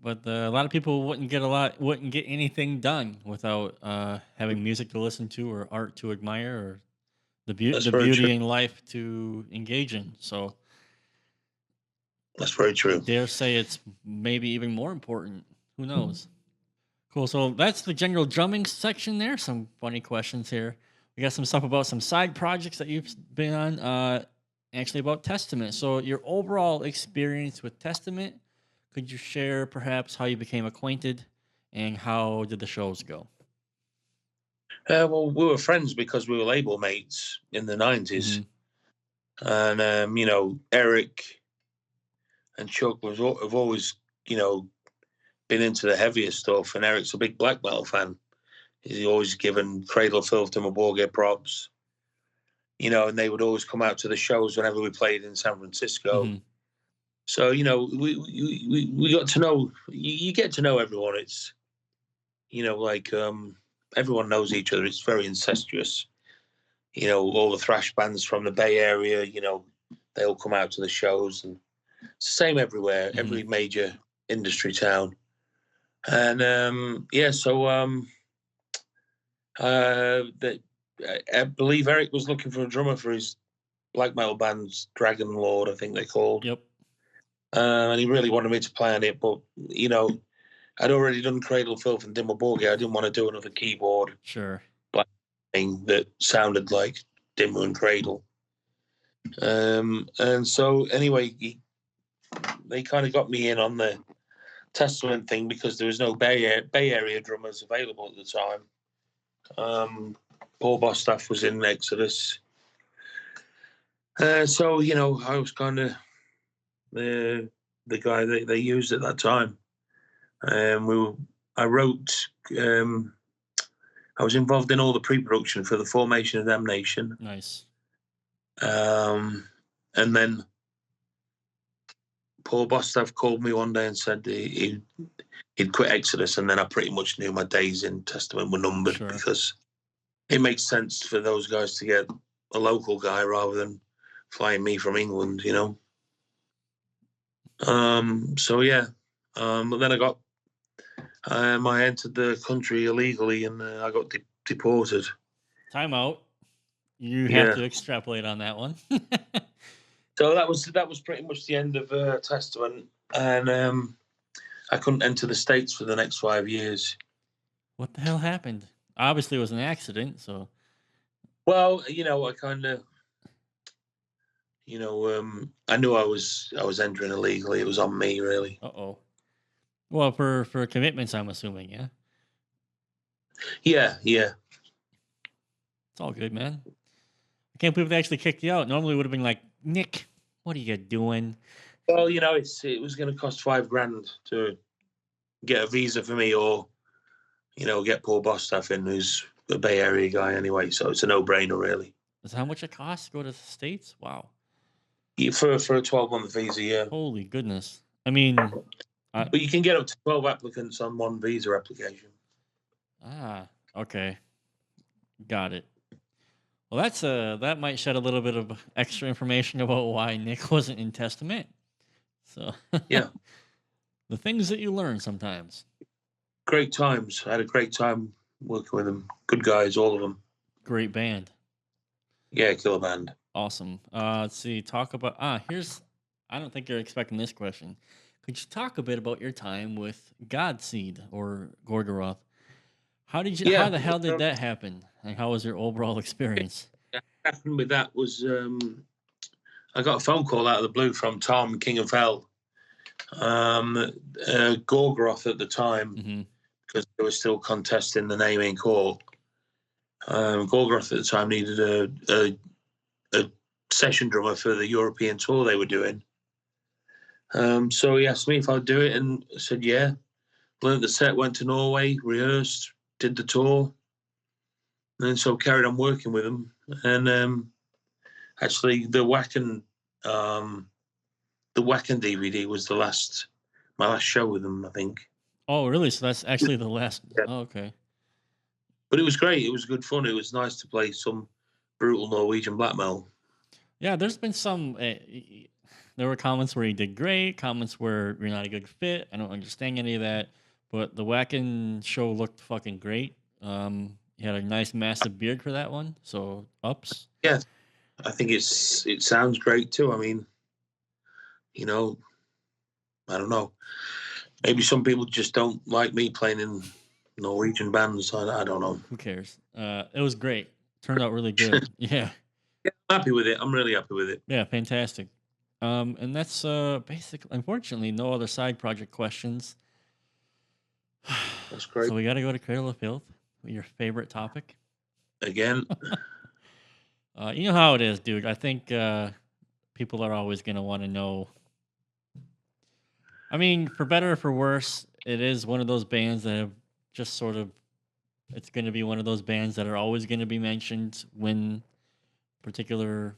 But a lot of people wouldn't get anything done without having music to listen to or art to admire or That's the very true. beauty in life to engage in. So That's very I true. dare say it's maybe even more important. Who knows? Cool. So that's the general drumming section there. Some funny questions here. We got some stuff about some side projects that you've been on. Actually, about Testament. So your overall experience with Testament. Could you share perhaps how you became acquainted, and how did the shows go? Well, we were friends because we were label mates in the 90s. Hmm. And, Eric and Chuck have always, been into the heavier stuff. And Eric's a big black metal fan. He's always given Cradle of Filth, Dimmu Borgir props. And they would always come out to the shows whenever we played in San Francisco. Hmm. So, we got to know, you get to know everyone. It's, like everyone knows each other. It's very incestuous. All the thrash bands from the Bay Area, they all come out to the shows. And it's the same everywhere, Hmm. every major industry town. And, I believe Eric was looking for a drummer for his black metal band's Dragon Lord, I think they're called. Yep. And he really wanted me to play on it, but I'd already done Cradle of Filth and Dimmu Borgir. I didn't want to do another keyboard Sure. black thing that sounded like Dimmu and Cradle. And so anyway, they kind of got me in on the Testament thing because there was no Bay Area drummers available at the time. Paul Bostaff was in Exodus. So I was kind of the guy that they used at that time. I wrote. I was involved in all the pre-production for the formation of Them Nation. Nice. And then Paul Bostaff called me one day and said he'd quit Exodus, and then I pretty much knew my days in Testament were numbered. Sure. Because it makes sense for those guys to get a local guy rather than flying me from England, So yeah, but then I entered the country illegally and I got deported. Time out. You have Yeah. to extrapolate on that one. So that was pretty much the end of Testament, and I couldn't enter the States for the next 5 years. What the hell happened? Obviously, it was an accident. So. Well, I kind of, I knew I was entering illegally. It was on me, really. Oh. Well, for commitments, I'm assuming, yeah. Yeah. It's all good, man. I can't believe they actually kicked you out. Normally, it would have been like, Nick, what are you doing? Well, it was going to cost $5,000 to get a visa for me, or get Paul Bostaff in, who's a Bay Area guy anyway. So it's a no-brainer, really. Is that how much it costs to go to the States? Wow. For a 12-month visa, yeah. Holy goodness. I mean, but you can get up to 12 applicants on one visa application. Okay. Got it. Well, that might shed a little bit of extra information about why Nick wasn't in Testament. So yeah, the things that you learn sometimes. Great times. I had a great time working with them. Good guys, all of them. Great band. Yeah, killer band. Awesome. Let's see. Talk about here's. I don't think you're expecting this question. Could you talk a bit about your time with Godseed or Gorgoroth? How did you? Yeah. How the hell did that happen? And how was your overall experience? What happened with that was I got a phone call out of the blue from Tom, King of Hell, Gorgoroth at the time, because they were still contesting the name in court. Gorgoroth at the time needed a session drummer for the European tour they were doing. So he asked me if I'd do it, and I said yeah. Learned the set, went to Norway, rehearsed, did the tour, and so carried on working with them. And Actually, the Wacken DVD was my last show with them, I think. Oh, really? So that's actually the last. Yeah. Oh, okay. But it was great. It was good fun. It was nice to play some brutal Norwegian black metal. Yeah, there's been some. There were comments where he did great, comments where you're not a good fit. I don't understand any of that. But the Wacken show looked fucking great. He had a nice, massive beard for that one. So ups. Yeah, I think it sounds great too. I mean, I don't know. Maybe some people just don't like me playing in Norwegian bands. I don't know. Who cares? It was great. Turned out really good. Yeah. Yeah, I'm happy with it. I'm really happy with it. Yeah, fantastic. And that's basically, unfortunately, no other side project questions. That's great. So we got to go to Cradle of Filth, your favorite topic. Again. You know how it is, dude. I think people are always going to want to know. I mean, for better or for worse, it is one of those bands that have just sort of, it's going to be one of those bands that are always going to be mentioned when particular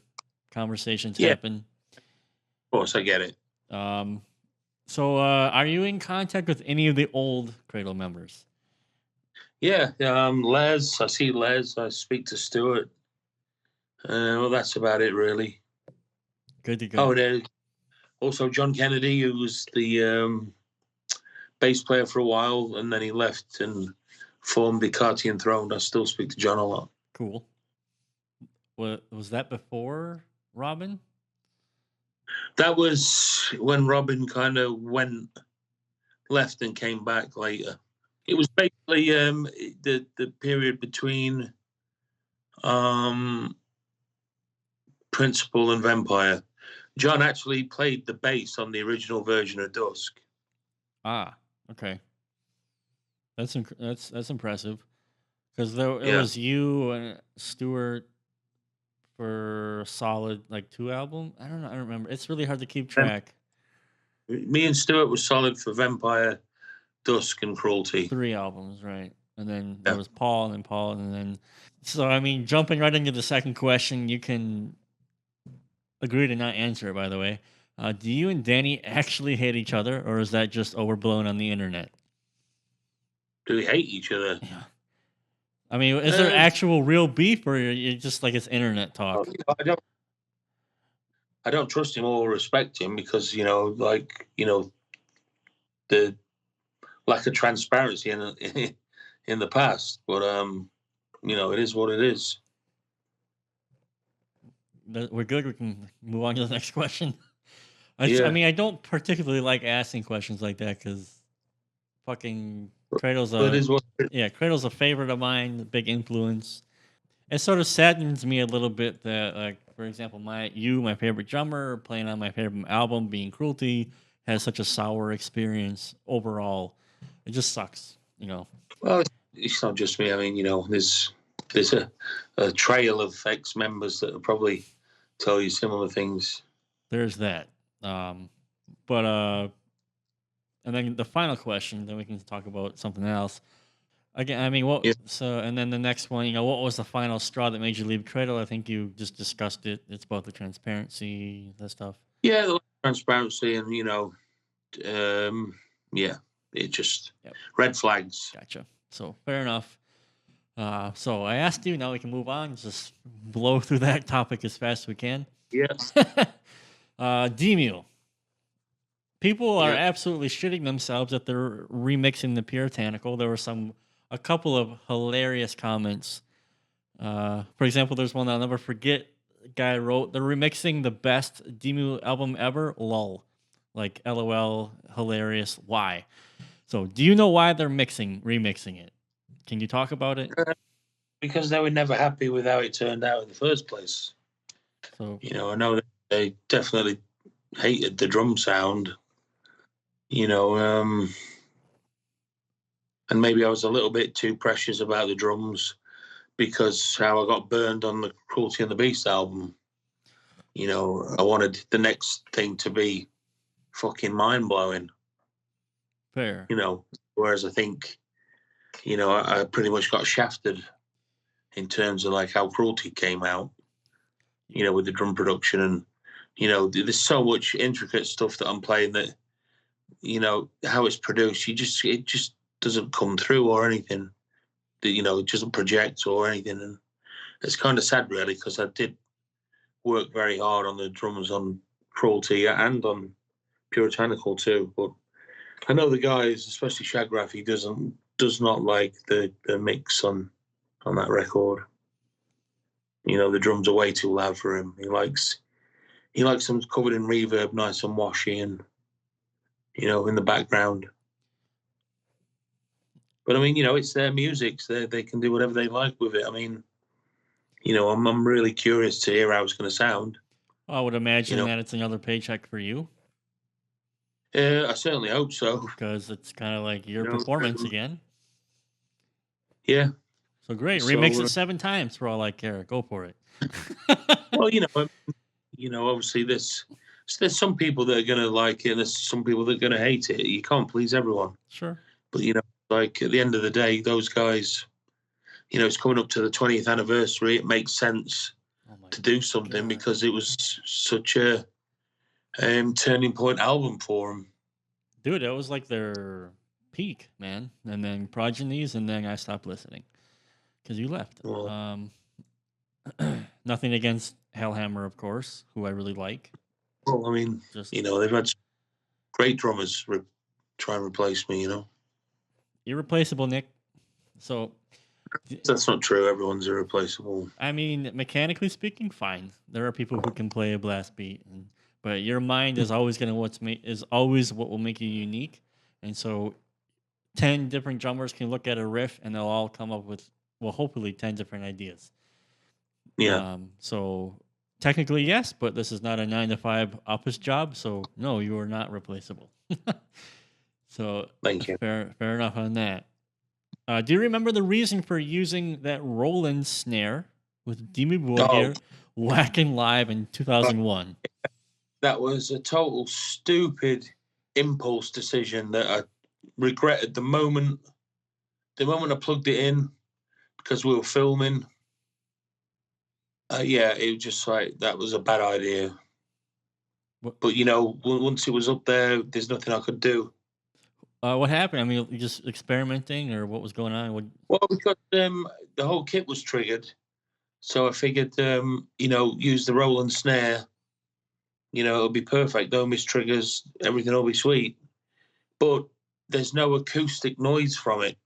conversations happen. Of course, I get it. So, are you in contact with any of the old Cradle members? Yeah, Les. I see Les. I speak to Stuart. Well, that's about it, really. Good to go. Oh, and also John Kennedy, who was the bass player for a while, and then he left and formed the Cartian Throne. I still speak to John a lot. Cool. Was that before Robin? That was when Robin kind of left and came back later. It was basically the period between Principal and Vampire. John actually played the bass on the original version of Dusk. Ah, okay. That's impressive. Because it was you and Stuart for a solid 2 albums. I don't know. I don't remember. It's really hard to keep track. Me and Stuart was solid for Vampire, Dusk, and Cruelty. 3 albums, right? And then there was Paul, and then. So I mean, jumping right into the second question, you can agree to not answer it. By the way, do you and Dani actually hate each other, or is that just overblown on the internet? Do we hate each other? Yeah. I mean, is there actual real beef, or you just like it's internet talk? I don't trust him or respect him because the lack of transparency in the past. But it is what it is. We're good. We can move on to the next question. I mean, I don't particularly like asking questions like that because fucking Cradle's Cradle's a favorite of mine, a big influence. It sort of saddens me a little bit that, like, for example, my favorite drummer, playing on my favorite album, being Cruelty, has such a sour experience overall. It just sucks, Well, it's not just me. I mean, there's a trail of ex-members that will probably tell you similar things. There's that. And then the final question, then we can talk about something else. Again, I mean, and then the next one, what was the final straw that made you leave Cradle? I think you just discussed it. It's about the transparency, that stuff. Yeah, the transparency and, it just red flags. Gotcha. So fair enough. So I asked you, now we can move on. Just blow through that topic as fast as we can. Yes. Dimmu. People are absolutely shitting themselves that they're remixing the Puritanical. There were a couple of hilarious comments. For example, there's one I'll never forget. A guy wrote, "They're remixing the best Dimmu album ever, lol." Like, LOL, hilarious. Why? So, do you know why they're remixing it? Can you talk about it? Because they were never happy with how it turned out in the first place. So, I know that they definitely hated the drum sound. And maybe I was a little bit too precious about the drums because how I got burned on the Cruelty and the Beast album. I wanted the next thing to be fucking mind-blowing. Fair. Whereas I think, I pretty much got shafted in terms of like how Cruelty came out. with the drum production, and there's so much intricate stuff that I'm playing that how it's produced, it just doesn't come through or anything. It doesn't project or anything, and it's kind of sad really, because I did work very hard on the drums on Cruelty and on Puritanical too. But I know the guys, especially Shagraff, he does not like the mix on that record. The drums are way too loud for him. He likes them covered in reverb, nice and washy, and in the background. But I mean, it's their music, so they can do whatever they like with it. I mean, I'm really curious to hear how it's going to sound. I would imagine that it's another paycheck for you. I certainly hope so. Because it's kind of like your performance again. Yeah. So great. Remix it 7 times for all I care. Go for it. Well, obviously there's some people that are going to like it, and there's some people that are going to hate it. You can't please everyone. Sure. But, like at the end of the day, those guys, it's coming up to the 20th anniversary. It makes sense to do something because it was such a turning point album for them. Dude, that was like their peak, man. And then Progenies, and then I stopped listening because you left. Well, nothing against Hellhammer, of course, who I really like. Well, I mean, they've had great drummers try and replace me, Irreplaceable, Nick. So that's not true. Everyone's irreplaceable. I mean, mechanically speaking, fine. There are people who can play a blast beat, but your mind is always what will make you unique. And so 10 different drummers can look at a riff and they'll all come up with, well, hopefully 10 different ideas. Yeah. So technically, yes, but this is not a 9-to-5 office job. So no, you are not replaceable. So thank you. Fair enough on that. Do you remember the reason for using that Roland snare with Dimmu Borgir Wacken live in 2001? That was a total stupid impulse decision that I regretted the moment I plugged it in, because we were filming. It was just like, that was a bad idea. But once it was up there, there's nothing I could do. What happened? I mean, you just experimenting, or what was going on? Well, because the whole kit was triggered, so I figured, use the Roland snare. It'll be perfect. No mistriggers, everything will be sweet. But there's no acoustic noise from it,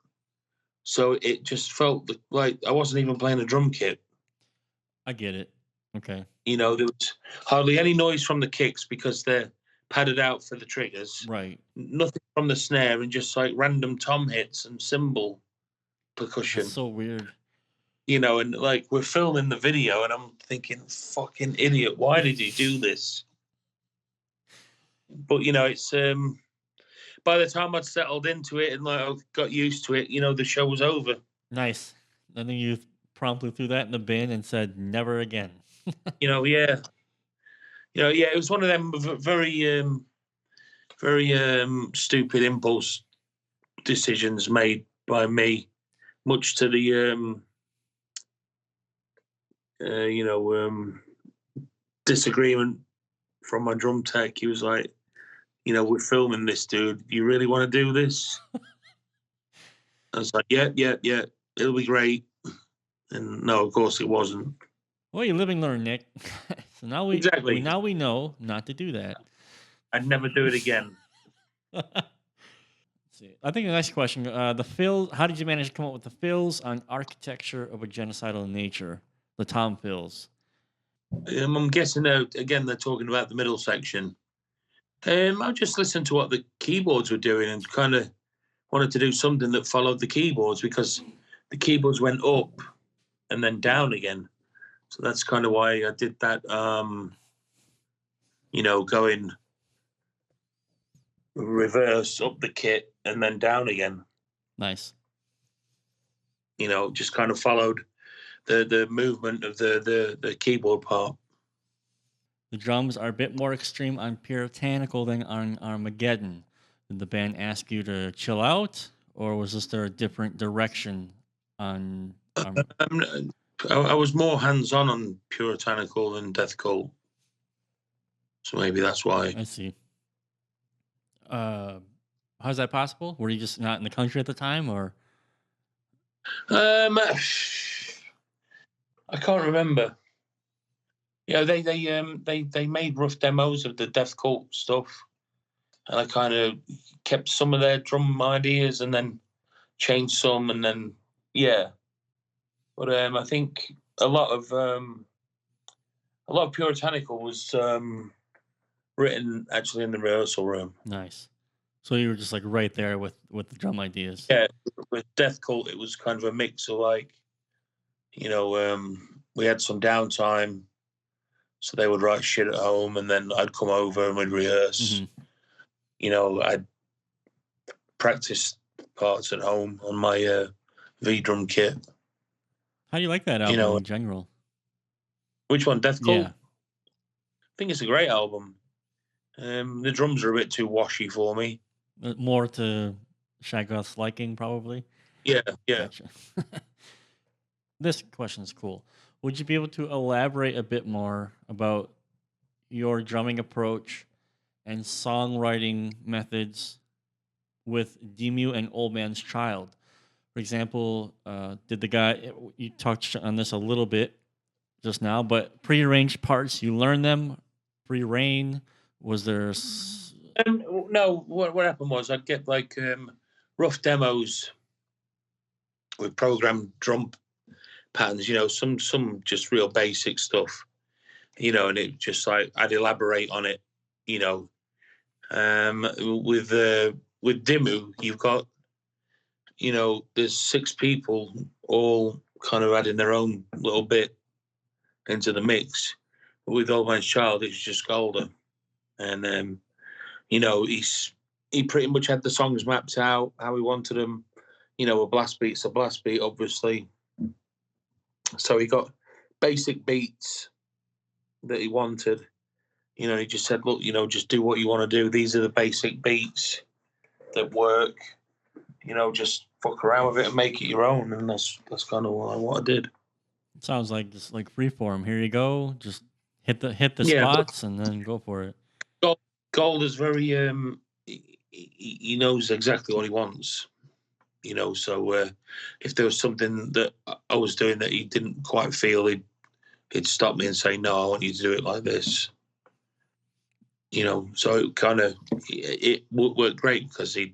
so it just felt like I wasn't even playing a drum kit. I get it. Okay. There was hardly any noise from the kicks because they're padded out for the triggers. Right. Nothing from the snare, and just like random tom hits and cymbal percussion. That's so weird. And like we're filming the video, and I'm thinking, fucking idiot, why did you do this? But it's by the time I'd settled into it and like I got used to it, the show was over. Nice. And then you promptly threw that in the bin and said, never again. Yeah. It was one of them very, very stupid impulse decisions made by me, much to the, disagreement from my drum tech. He was like, we're filming this, dude. You really want to do this? I was like, yeah, it'll be great. And no, of course it wasn't. Well, you live and learn, Nick. So now we know not to do that. I'd never do it again. See. I think the next question, the fills. How did you manage to come up with the fills on Architecture of a Genocidal Nature? The tom fills. I'm guessing they're talking about the middle section. I just listened to what the keyboards were doing and kind of wanted to do something that followed the keyboards, because the keyboards went up and then down again. So that's kind of why I did that, going reverse up the kit and then down again. Nice. Just kind of followed the movement of the keyboard part. The drums are a bit more extreme on Puritanical than on Armageddon. Did the band ask you to chill out, or was there a different direction on? I was more hands-on on Puritanical than Death Cult, so maybe that's why. I see. How's that possible? Were you just not in the country at the time, or? I can't remember. Yeah, they made rough demos of the Death Cult stuff, and I kind of kept some of their drum ideas and then changed some, and then yeah. But I think a lot of Puritanical was written actually in the rehearsal room. Nice. So you were just like right there with the drum ideas. Yeah, with Death Cult, it was kind of a mix of like, we had some downtime, so they would write shit at home, and then I'd come over and we'd rehearse. I'd practice parts at home on my V drum kit. How do you like that album in general? Which one, Death Cult? Yeah. I think it's a great album. The drums are a bit too washy for me. More to Shaggoth's liking, probably. Yeah. Gotcha. This question is cool. Would you be able to elaborate a bit more about your drumming approach and songwriting methods with Dimmu and Old Man's Child? For example, did the guy, you touched on this a little bit just now, but prearranged parts, you learn them pre-rain? Was there... No, what happened was I'd get like rough demos with programmed drum patterns, some just real basic stuff, and it just like I'd elaborate on it, with Dimmu, you've got, there's 6 people all kind of adding their own little bit into the mix. With Old Man's Child, it's just golden, and he pretty much had the songs mapped out how he wanted them. A blast beat's a blast beat, obviously. So he got basic beats that he wanted. He just said, look, just do what you want to do. These are the basic beats that work. Just fuck around with it and make it your own. And that's kind of what I did. It sounds like just like freeform. Here you go. Just hit the spots and then go for it. Gold is very he knows exactly what he wants. So if there was something that I was doing that he didn't quite feel, he'd stop me and say, no, I want you to do it like this. So it kind of it worked great because he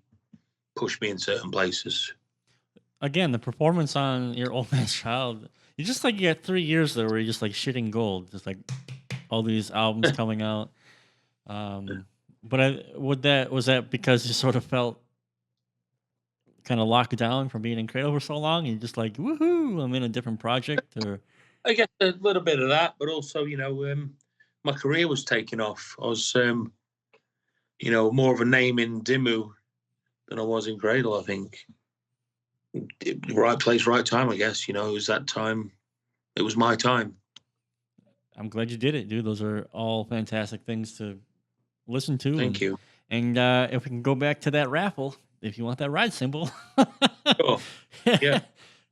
pushed me in certain places. Again, the performance on your Old Man's Child, you just like, you got 3 years there where you're just like shitting gold, just like all these albums coming out. But was that because you sort of felt kind of locked down from being in Cradle for so long? And you're just like, woohoo, I'm in a different project? Or I guess a little bit of that, but also, my career was taking off. I was, more of a name in Dimmu than I was in Cradle, I think. Right place, right time, I guess. It was that time. It was my time. I'm glad you did it, dude. Those are all fantastic things to listen to. Thank you. And if we can go back to that raffle, if you want that ride cymbal. Sure. Yeah.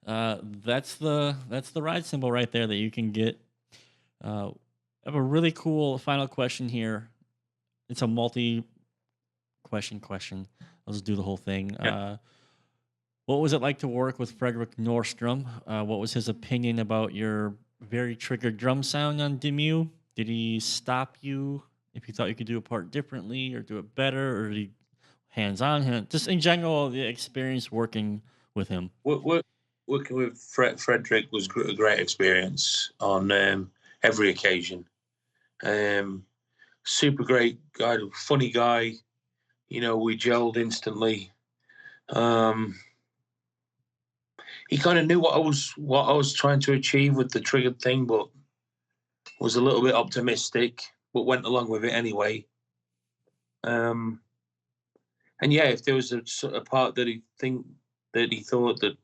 That's the ride cymbal right there that you can get. I have a really cool final question here. It's a multi-question. I'll just do the whole thing. Yeah. What was it like to work with Fredrik Nordstrom? What was his opinion about your very triggered drum sound on Dimmu? Did he stop you if you thought you could do a part differently or do it better, or did he hands-on? Just in general, the experience working with him. Working with Fredrik was a great experience on every occasion. Super great guy, funny guy. We gelled instantly. He kind of knew what I was trying to achieve with the triggered thing, but was a little bit optimistic, but went along with it anyway. And yeah, if there was a part that he thought that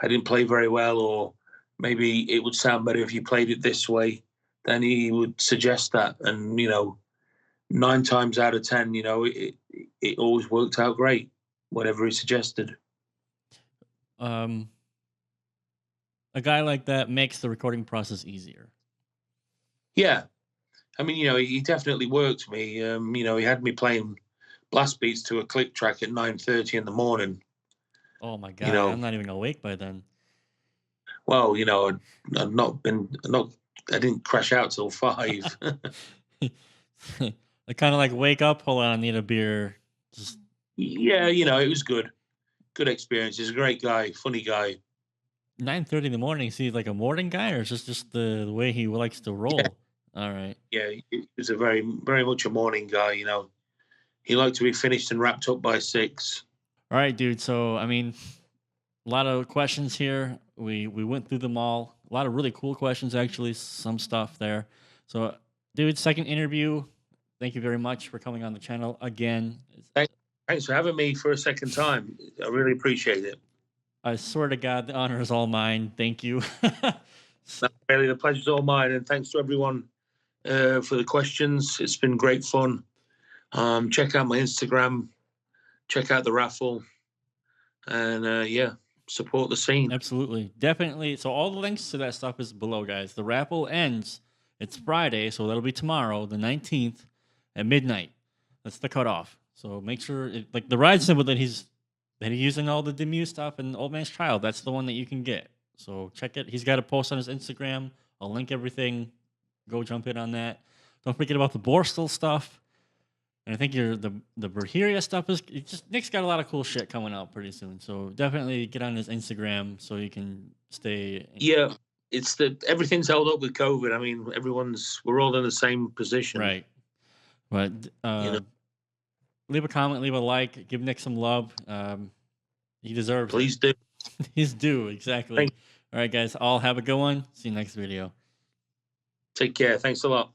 I didn't play very well, or maybe it would sound better if you played it this way, then he would suggest that. And 9 times out of 10, it always worked out great, whatever he suggested. a guy like that makes the recording process easier. Yeah, I mean, he definitely worked me. He had me playing blast beats to a click track at 9:30 in the morning. Oh my You god, I'm know, not even awake by then. well, I'd not been not I didn't crash out till 5. I kind of like wake up, hold on, I need a beer. Just Yeah, it was good. Good experience. He's a great guy, funny guy. 9:30 in the morning. Is he like a morning guy, or is this just the way he likes to Yeah, roll? All right. yeah. He was a very, very much a morning guy. He liked to be finished and wrapped up by 6. All right, dude. So I mean, a lot of questions here. We went through them all. A lot of really cool questions, actually. Some stuff there. So, dude, second interview. Thank you very much for coming on the channel again. Thanks for having me for a second time. I really appreciate it. I swear to God, the honor is all mine. Thank you. No, really, the pleasure's all mine, and thanks to everyone for the questions. It's been great fun. Check out my Instagram, check out the raffle, and yeah, support the scene. Absolutely. Definitely. So all the links to that stuff is below, guys. The raffle ends. It's Friday, so that'll be tomorrow, the 19th at midnight. That's the cutoff. So make sure like the ride symbol that he's using all the Dimmu stuff and Old Man's Child, that's the one that you can get. So check it. He's got a post on his Instagram. I'll link everything. Go jump in on that. Don't forget about the Borstal stuff. And I think the Borgir stuff is Nick's got a lot of cool shit coming out pretty soon. So definitely get on his Instagram so you can stay. Yeah, it's everything's held up with COVID. I mean, we're all in the same position. Right. But leave a comment, leave a like, give Nick some love. He deserves Please it. do. He's due, exactly. All right, guys. All have a good one. See you next video. Take care. Thanks a lot.